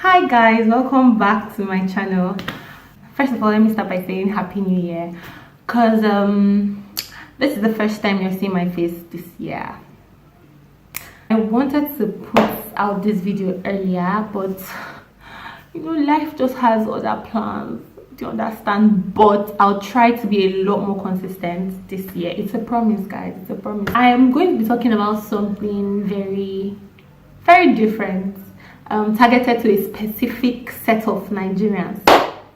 Hi guys, welcome back to my channel. First of all, let me start by saying happy new year, because this is the first time you're seeing my face this year. I wanted to put out this video earlier, but life just has other plans. Do you understand? But I'll try to be a lot more consistent this year. It's a promise, guys. It's a promise. I am going to be talking about something very different, targeted to a specific set of Nigerians,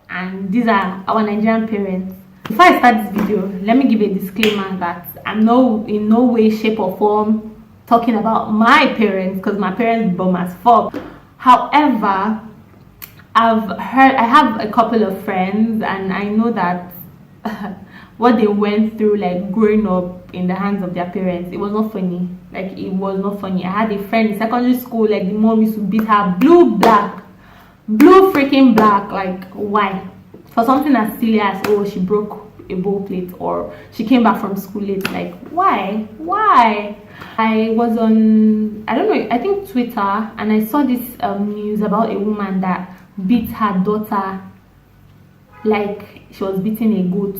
and these are our Nigerian parents. Before I start this video, let me give a disclaimer that I'm in no way, shape or form talking about my parents, because my parents bum as fuck. However, I have a couple of friends, and I know that what they went through, like growing up in the hands of their parents, it was not funny. Like, it was not funny. I had a friend in secondary school, like the mom used to beat her blue freaking black. Like, why? For something as silly as, oh, she broke a bowl plate, or she came back from school late. Like, why? I was on, I don't know, I think Twitter, and I saw this news about a woman that beat her daughter like she was beating a goat.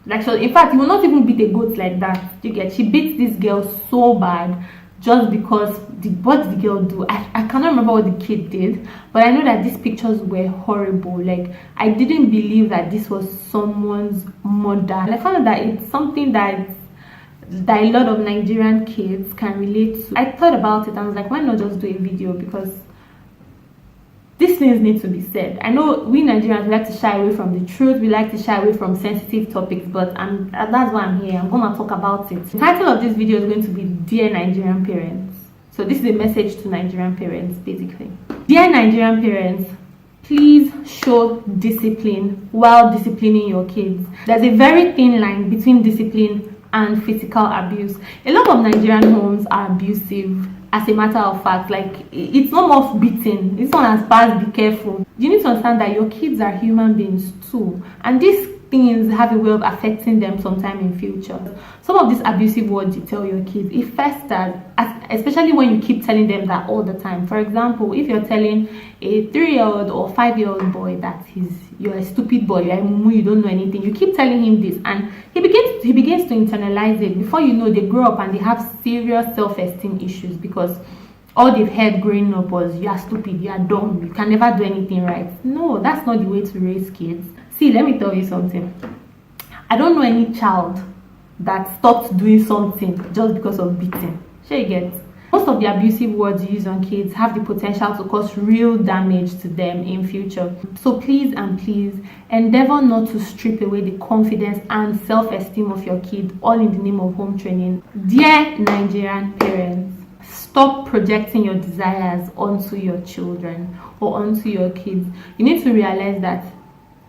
Like, in fact, you will not even beat a goat like that. You get? She beat this girl so bad just because what did the girl do? I cannot remember what the kid did, but I know that these pictures were horrible. Like, I didn't believe that this was someone's mother, and I found out that it's something that a lot of Nigerian kids can relate to. I thought about it and I was like, why not just do a video? Because these things need to be said. I know we Nigerians like to shy away from the truth. We like to shy away from sensitive topics, but that's why I'm here. I'm going to talk about it. The title of this video is going to be Dear Nigerian Parents. So this is a message to Nigerian parents, basically. Dear Nigerian parents, please show discipline while disciplining your kids. There's a very thin line between discipline and physical abuse. A lot of Nigerian homes are abusive. As a matter of fact, like, it's not more beating. This one has passed, be careful. You need to understand that your kids are human beings too, and these things have a way of affecting them sometime in future. Some of these abusive words you tell your kids, it festers, especially when you keep telling them that all the time. For example, if you're telling a 3-year-old or 5-year-old boy that you're a stupid boy, you're a mumu, you don't know anything, you keep telling him this, and he begins to internalize it. Before you know, they grow up and they have serious self-esteem issues, because all they've heard growing up was, you are stupid, you are dumb, you can never do anything right. No, that's not the way to raise kids. See, let me tell you something. I don't know any child that stopped doing something just because of beating. Sure, you get? Most of the abusive words you use on kids have the potential to cause real damage to them in future. So please endeavor not to strip away the confidence and self-esteem of your kid, all in the name of home training. Dear Nigerian parents, stop projecting your desires onto your children or onto your kids. You need to realize that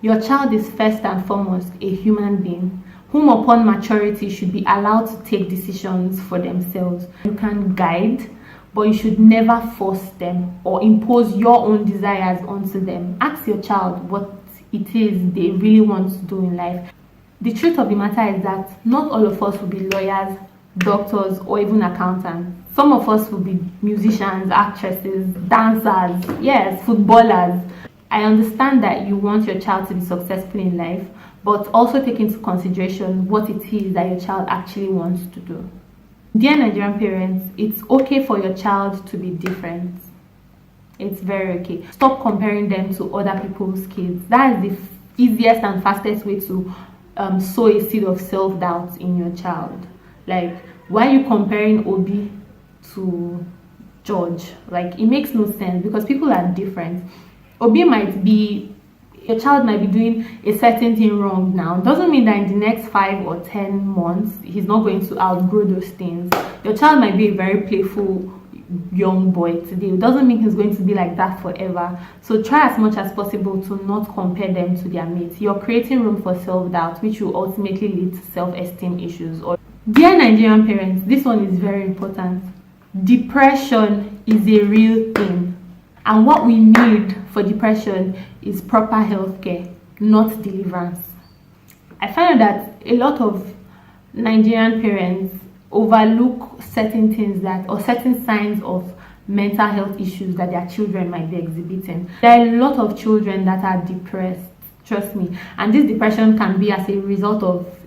your child is first and foremost a human being, whom upon maturity should be allowed to take decisions for themselves. You can guide, but you should never force them or impose your own desires onto them. Ask your child what it is they really want to do in life. The truth of the matter is that not all of us will be lawyers, doctors, or even accountants. Some of us will be musicians, actresses, dancers, yes, footballers. I understand that you want your child to be successful in life, but also take into consideration what it is that your child actually wants to do. Dear Nigerian parents, it's okay for your child to be different. It's very okay. Stop comparing them to other people's kids. That is the easiest and fastest way to sow a seed of self-doubt in your child. Like, why are you comparing Obi to George? Like, it makes no sense, because people are different. Your child might be doing a certain thing wrong now. Doesn't mean that in the next 5 or 10 months he's not going to outgrow those things. Your child might be a very playful young boy today. It doesn't mean he's going to be like that forever. So try as much as possible to not compare them to their mates. You're creating room for self-doubt, which will ultimately lead to self-esteem issues. Dear Nigerian parents, this one is very important. Depression is a real thing. And what we need for depression is proper health care, not deliverance. I find that a lot of Nigerian parents overlook certain things or certain signs of mental health issues that their children might be exhibiting. There are a lot of children that are depressed, trust me, and this depression can be as a result of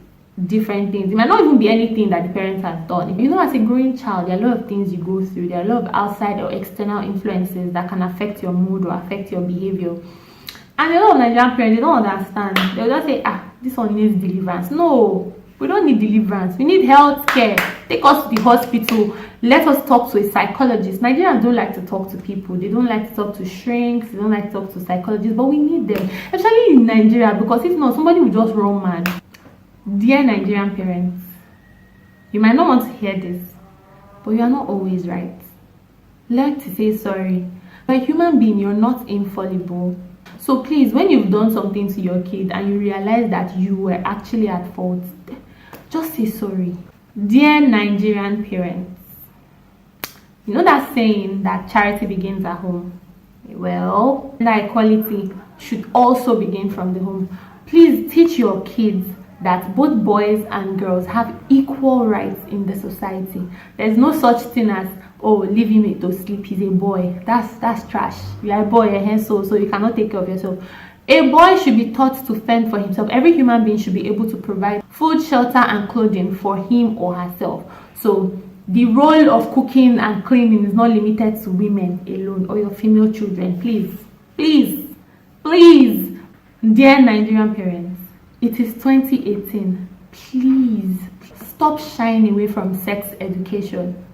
different things. It might not even be anything that the parents have done. You know, as a growing child, there are a lot of things you go through. There are a lot of outside or external influences that can affect your mood or affect your behavior. And a lot of Nigerian parents, they don't understand. They'll just say, this one needs deliverance. No, we don't need deliverance. We need health care. Take us to the hospital. Let us talk to a psychologist. Nigerians don't like to talk to people. They don't like to talk to shrinks. They don't like to talk to psychologists. But we need them, especially in Nigeria, because if not, somebody will just run mad. Dear Nigerian parents, you might not want to hear this, but you are not always right. Learn to say sorry. You're a human being, you're not infallible. So please, when you've done something to your kid and you realize that you were actually at fault, just say sorry. Dear Nigerian parents, you know that saying that charity begins at home? Well, that equality should also begin from the home. Please teach your kids that both boys and girls have equal rights in the society. There's no such thing as, oh, leave him to sleep, he's a boy. That's trash. You are a boy, so you cannot take care of yourself. A boy should be taught to fend for himself. Every human being should be able to provide food, shelter, and clothing for him or herself. So the role of cooking and cleaning is not limited to women alone or your female children. Please, please, please, dear Nigerian parents, it is 2018. Please stop shying away from sex education.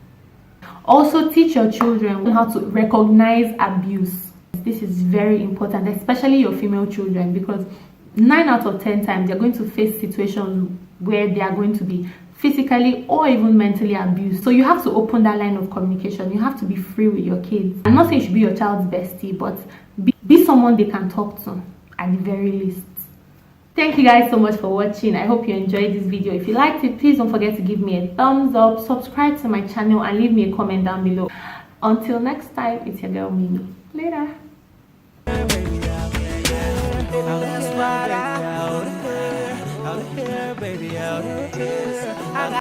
Also, teach your children how to recognize abuse. This is very important, especially your female children, because 9 out of 10 times they're going to face situations where they are going to be physically or even mentally abused. So you have to open that line of communication. You have to be free with your kids. I'm not saying you should be your child's bestie, but be someone they can talk to at the very least. Thank you guys so much for watching. I hope you enjoyed this video. If you liked it, please don't forget to give me a thumbs up, subscribe to my channel, and leave me a comment down below. Until next time, it's your girl Mimi. Later.